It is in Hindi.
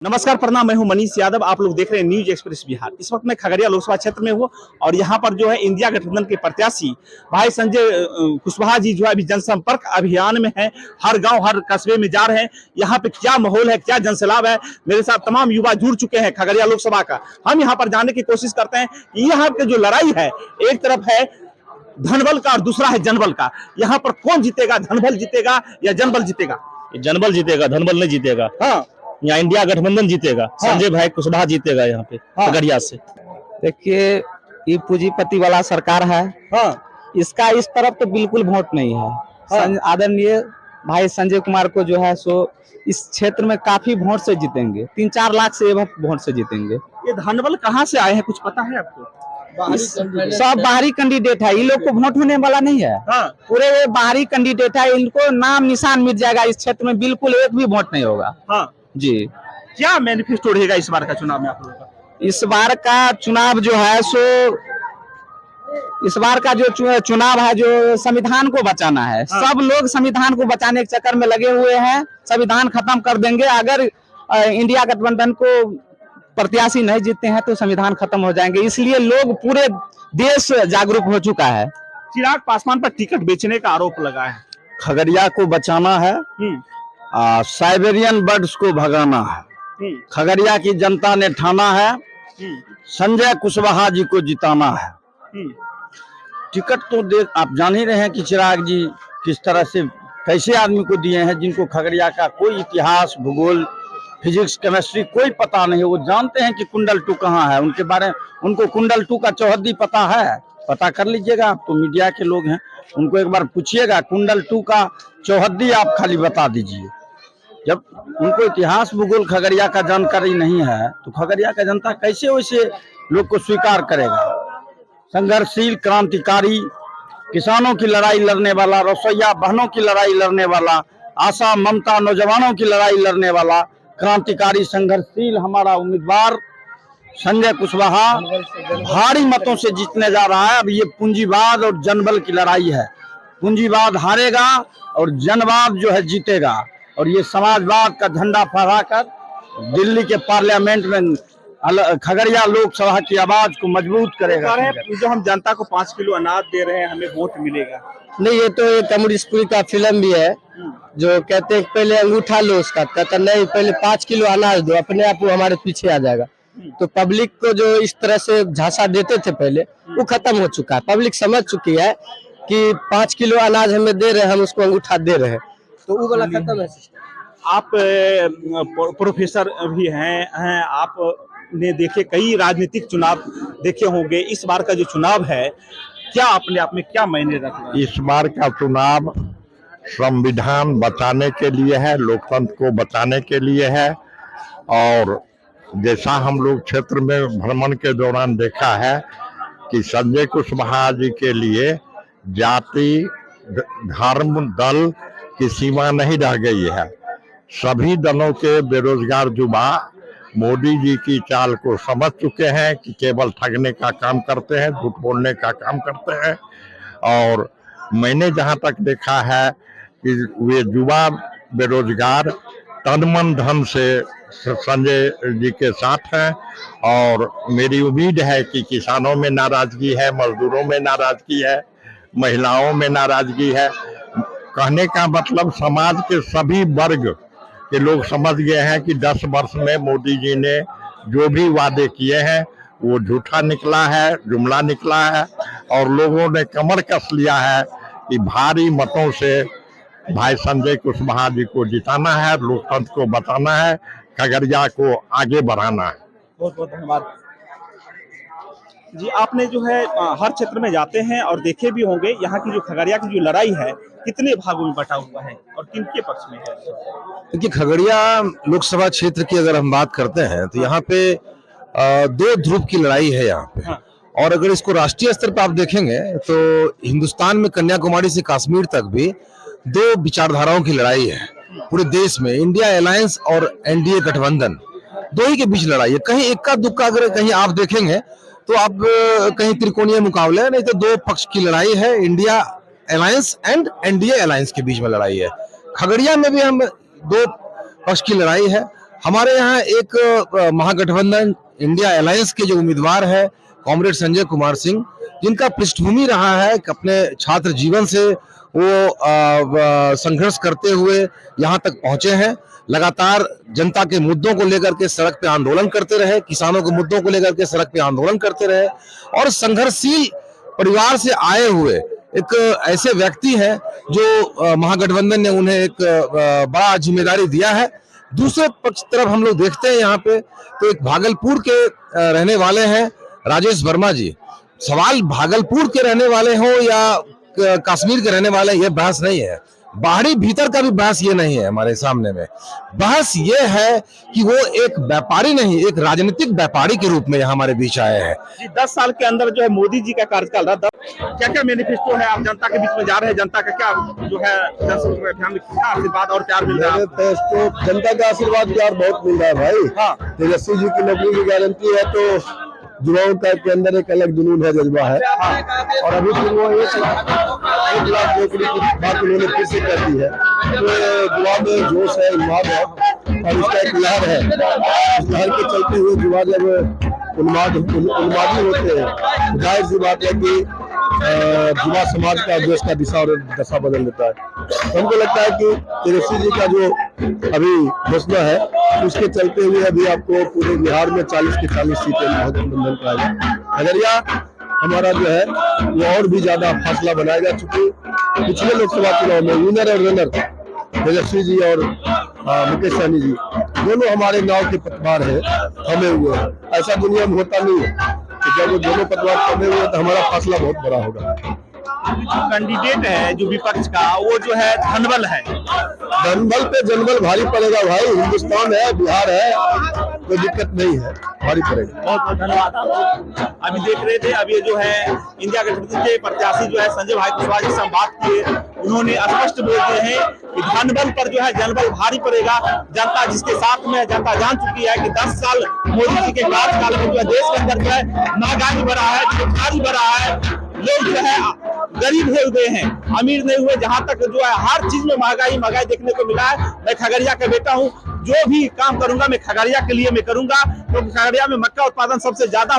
नमस्कार, प्रणाम। मैं हूं मनीष यादव। आप लोग देख रहे हैं न्यूज एक्सप्रेस बिहार। इस वक्त मैं खगड़िया लोकसभा क्षेत्र में हूं और यहां पर जो है इंडिया गठबंधन के प्रत्याशी भाई संजय कुशवाहा जी जो है अभी जनसंपर्क अभियान में है। हर गांव हर कस्बे में जा रहे हैं। यहां पे क्या माहौल है, क्या जनसैलाब है। मेरे साथ तमाम युवा जुड़ चुके हैं खगड़िया लोकसभा का। हम यहाँ पर जानने की कोशिश करते हैं कि यहाँ पे जो लड़ाई है, एक तरफ है धनबल का और दूसरा है जनबल का। यहाँ पर कौन जीतेगा, धनबल जीतेगा या जनबल जीतेगा? जनबल जीतेगा, धनबल नहीं जीतेगा। हाँ, यहाँ इंडिया गठबंधन जीतेगा। हाँ। संजय भाई कुशवाहा जीतेगा यहाँ पे खगड़िया से। देखिए, ये पूंजीपति वाला सरकार है। हाँ, इसका इस तरफ तो बिल्कुल वोट नहीं है। आदरणीय भाई संजय कुमार को जो है सो इस क्षेत्र में काफी वोट से जीतेंगे। 3-4 लाख से वोट से जीतेंगे। ये धनबल कहाँ से आए हैं, कुछ पता है आपको? सब बाहरी कैंडिडेट है। ये लोग को वोट होने वाला नहीं है। हाँ। पूरे बाहरी कैंडिडेट है। इनको नाम निशान मिट जाएगा। इस क्षेत्र में बिल्कुल एक भी वोट नहीं होगा। हाँ जी। क्या मैनिफेस्टो रहेगा इस बार का चुनाव में आप लोगों का? इस बार का चुनाव जो है सो इस बार का जो चुनाव है, जो संविधान को बचाना है। हाँ। सब लोग संविधान को बचाने के चक्कर में लगे हुए हैं। संविधान खत्म कर देंगे। अगर इंडिया गठबंधन को प्रत्याशी नहीं जीतते हैं तो संविधान खत्म हो जाएंगे। इसलिए लोग पूरे देश जागरूक हो चुका है। चिराग पासवान पर टिकट बेचने का आरोप लगा है। खगड़िया को बचाना है, साइबेरियन बर्ड्स को भगाना है। खगड़िया की जनता ने ठाना है संजय कुशवाहा जी को जिताना है। टिकट तो देख आप जान ही रहे हैं कि चिराग जी किस तरह से कैसे आदमी को दिए हैं, जिनको खगड़िया का कोई इतिहास, भूगोल, फिजिक्स, केमिस्ट्री कोई पता नहीं है। वो जानते हैं कि कुंडल 2 कहाँ है। उनके बारे में उनको कुंडल 2 का चौहद्दी पता है। पता कर लीजिएगा, आप तो मीडिया के लोग हैं, उनको एक बार पूछिएगा कुंडल 2 का चौहद्दी आप खाली बता दीजिए। जब उनको इतिहास, भूगोल, खगड़िया का जानकारी नहीं है तो खगड़िया का जनता कैसे वैसे लोग को स्वीकार करेगा। संघर्षशील, क्रांतिकारी, किसानों की लड़ाई लड़ने वाला, रसोईया बहनों की लड़ाई लड़ने वाला, आशा ममता नौजवानों की लड़ाई लड़ने वाला, क्रांतिकारी, संघर्षशील हमारा उम्मीदवार संजय कुशवाहा भारी मतों से जीतने जा रहा है। अब ये पूंजीवाद और जनबल की लड़ाई है। पूंजीवाद हारेगा और जनवाद जो है जीतेगा। और ये समाजवाद का झंडा फहराकर दिल्ली के पार्लियामेंट में खगड़िया लोकसभा की आवाज को मजबूत करेगा। जो हम जनता को 5 किलो अनाज दे रहे हैं, हमें वोट मिलेगा। नहीं, ये तो एक अमरीशपुरी का फिल्म भी है जो कहते हैं पहले अंगूठा लो उसका, कहता नहीं पहले 5 किलो अनाज दो, अपने आप वो हमारे पीछे आ जाएगा। तो पब्लिक को जो इस तरह से झांसा देते थे पहले, वो खत्म हो चुका है। पब्लिक समझ चुकी है कि 5 किलो अनाज हमें दे रहे हैं, हम उसको अंगूठा दे रहे हैं, तो वो वाला खत्म है। आप प्रोफेसर भी हैं, आप ने देखे कई राजनीतिक चुनाव देखे होंगे। इस बार का जो चुनाव है, क्या अपने आप में क्या मायने रख रहा है? इस बार का चुनाव संविधान बचाने के लिए है, लोकतंत्र को बचाने के लिए है। और जैसा हम लोग क्षेत्र में भ्रमण के दौरान देखा है कि संजय कुशवाहा जी के लिए जाति, धर्म, दल की सीमा नहीं रह गई है। सभी दलों के बेरोजगार युवा मोदी जी की चाल को समझ चुके हैं कि केवल ठगने का काम करते हैं, झूठ बोलने का काम करते हैं। और मैंने जहां तक देखा है कि वे युवा बेरोजगार तन मन धन से संजय जी के साथ हैं। और मेरी उम्मीद है कि किसानों में नाराजगी है, मजदूरों में नाराजगी है, महिलाओं में नाराजगी है। कहने का मतलब समाज के सभी वर्ग के लोग समझ गए हैं कि 10 वर्ष में मोदी जी ने जो भी वादे किए हैं वो झूठा निकला है, जुमला निकला है। और लोगों ने कमर कस लिया है कि भारी मतों से भाई संजय कुशवाहा जी को जिताना है, लोकतंत्र को बचाना है, खगड़िया को आगे बढ़ाना है। बहुत बहुत धन्यवाद जी। आपने जो है हर क्षेत्र में जाते हैं और देखे भी होंगे यहाँ की जो खगड़िया की जो लड़ाई है कितने भागों में बटा हुआ है और किनके पक्ष में है? देखिए, खगड़िया लोकसभा क्षेत्र की अगर हम बात करते हैं तो यहाँ पे 2 ध्रुव की लड़ाई है यहाँ पे। हाँ। और अगर इसको राष्ट्रीय स्तर पर आप देखेंगे तो हिंदुस्तान में कन्याकुमारी से कश्मीर तक भी 2 विचारधाराओं की लड़ाई है। पूरे देश में इंडिया अलायंस और एनडीए गठबंधन, 2 ही के बीच लड़ाई है। कहीं इक्का दुक्का अगर कहीं आप देखेंगे तो आप कहीं त्रिकोणीय मुकाबले, नहीं तो 2 पक्ष की लड़ाई है। India alliance and NDA alliance के बीच में लड़ाई है। खगड़िया में भी हम 2 पक्ष की लड़ाई है। हमारे यहाँ एक महागठबंधन इंडिया अलायंस के जो उम्मीदवार है कॉमरेड संजय कुमार सिंह, जिनका पृष्ठभूमि रहा है कि अपने छात्र जीवन से वो संघर्ष करते हुए यहाँ तक पहुंचे हैं। लगातार जनता के मुद्दों को लेकर के सड़क पे आंदोलन करते रहे, किसानों के मुद्दों को लेकर के सड़क पे आंदोलन करते रहे और संघर्षशील परिवार से आए हुए एक ऐसे व्यक्ति हैं जो महागठबंधन ने उन्हें एक बड़ा जिम्मेदारी दिया है। दूसरे पक्ष तरफ हम लोग देखते हैं यहाँ पे तो एक भागलपुर के रहने वाले हैं राजेश वर्मा जी। सवाल भागलपुर के रहने वाले हो या कश्मीर के रहने वाले, ये बहस नहीं है। बाहरी भीतर का भी बहस ये नहीं है हमारे सामने में। बहस ये है कि वो एक व्यापारी नहीं, एक राजनीतिक व्यापारी के रूप में यहाँ हमारे बीच आए हैं। 10 साल के अंदर जो है मोदी जी का कार्यकाल रहा, क्या क्या मैनिफेस्टो है, आप जनता के बीच में जा रहे हैं, जनता का क्या जो है क्या आशीर्वाद और प्यार मिल रहा है? मैनिफेस्टो जनता का आशीर्वाद प्यार बहुत मिल रहा है भाई। हाँ। तेजस्वी जी की नौकरी की गारंटी है तो युवाओं का के अंदर एक अलग जुनून है, जज्बा है। और अभी फिर वो 1 लाख नौकरी की बात उन्होंने फिर से कर दी है, तो युवा में जोश है, उन्माद है और उसका एक लहर है। इस लहर के चलते हुए युवा जब उन्मादी होते हैं, जाहिर सी बात है कि युवा समाज का देश का दिशा और दशा बदल देता है। तो हमको लगता है कि तेजस्वी जी का जो अभी घोषणा है उसके चलते हुए अभी आपको पूरे बिहार में 40 की 40 सीटें महागठबंधन का है। खगड़िया हमारा जो है वो और भी ज्यादा फासला बनाएगा, चूंकि पिछले लोकसभा चुनाव में विनर और रनर तेजस्वी जी और मुकेश सहनी जी दोनों हमारे नाव के पतवार है, थमे हुए हैं। ऐसा दुनिया में होता नहीं है कि जब वो दोनों पतवार थमे हुए तो हमारा फासला बहुत बड़ा होगा। जो कैंडिडेट है जो विपक्ष का, वो जो है धनबल है। धनबल पे जनबल भारी पड़ेगा भाई। हिंदुस्तान है, बिहार है, कोई दिक्कत नहीं है, भारी पड़ेगा। बहुत बहुत धन्यवाद। अभी देख रहे थे, अब ये जो है इंडिया गठबंधन के प्रत्याशी जो है संजय भाई कुशवाहा जी से हम बात किए, उन्होंने स्पष्ट बोल दिए हैं कि धनबल पर जो है जनबल भारी पड़ेगा। जनता जिसके साथ में है, जनता जान चुकी है कि 10 साल मोदी जी के कार्यकाल में जो है देश के अंदर जो है महंगाई बढ़ा है, बेरोजगारी बढ़ा है, लोग जो है गरीब हुए हैं, अमीर नहीं हुए। जहां तक जो है हर चीज में महंगाई देखने को मिला है। मैं खगड़िया का बेटा हूं, जो भी काम करूंगा मैं खगड़िया के लिए मैं करूंगा, क्योंकि खगड़िया में मक्का उत्पादन सबसे ज्यादा